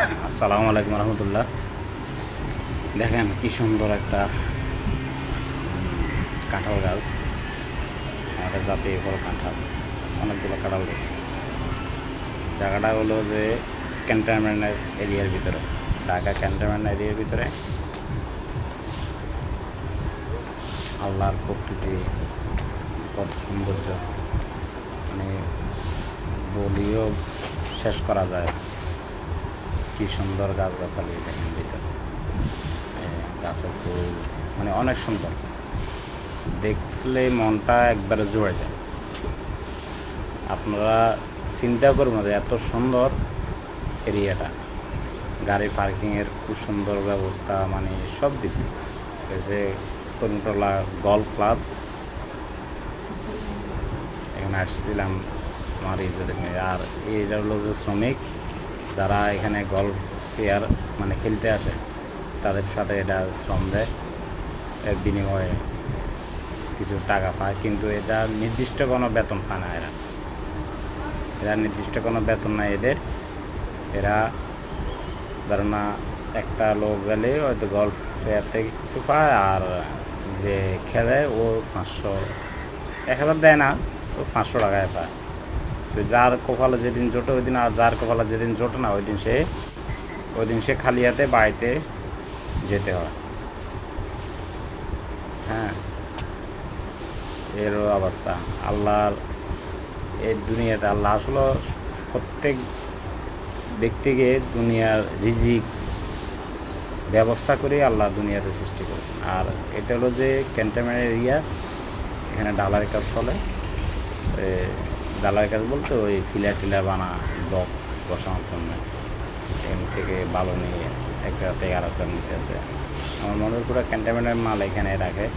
আসসালামু আলাইকুম রহমতুল্লাহ। দেখেন কি সুন্দর একটা কাঁঠাল গাছ, আমাদের জাতীয় বড় কাঁঠাল, অনেকগুলো কাঁঠাল রয়েছে। জায়গাটা হলো যে ক্যান্টনমেন্ট এরিয়ার ভিতরে, ঢাকা ক্যান্টনমেন্ট এরিয়ার ভিতরে। আল্লাহর প্রকৃতি কত সৌন্দর্য, মানে বলিও শেষ করা যায়। কি সুন্দর গাছগাছালি দেখেন ভিতরে, গাছের ফুল, মানে অনেক সুন্দর, দেখলে মনটা একবারে জুড়ে যায়। আপনারা চিন্তা করবেন যে এত সুন্দর এরিয়াটা, গাড়ি পার্কিংয়ের খুব সুন্দর ব্যবস্থা, মানে সব দিক থেকে যে কর্মটোলা গল্ফ ক্লাব, এখানে আসছিলাম আমার ঈদের। আর এইটা হলো যে শ্রমিক যারা এখানে গল্ফ প্লেয়ার মানে খেলতে আসে, তাদের সাথে এটা শ্রম দেয়, এর বিনিময়ে কিছু টাকা পায়, কিন্তু এটা নির্দিষ্ট কোনো বেতন পায় না। এরা নির্দিষ্ট কোনো বেতন নাই এদের। এরা ধরো না, একটা লোক গেলে হয়তো গল্ফ প্লেয়ার থেকে কিছু পায়, আর যে খেলে ও 500 1000 দেয় না, ও 500 টাকায় পায়। তো যার কপালে যেদিন জোটে ওই দিন, আর যার কপালে যেদিন জোটে না ওই দিন সে খালি হাতে বাড়িতে যেতে হয়। হ্যাঁ, এরও অবস্থা। আল্লাহর এই দুনিয়াতে আল্লাহ আসলে প্রত্যেক ব্যক্তিকে দুনিয়ার রিজিক ব্যবস্থা করে আল্লাহ দুনিয়াতে সৃষ্টি করেছেন। আর এটা হলো যে ক্যান্টনমেন্ট এরিয়া, এখানে ডালার কাজ চলে। ডালার কাজ বলতে ওই পিলার টিলার বানা, ব্লক বসানোর জন্য এখান থেকে বালু নিয়ে এক জায়গা থেকে আর একটা নিতে আছে। আমার মনে হয় পুরো ক্যান্টনমেন্টের মাল এখানে রাখে।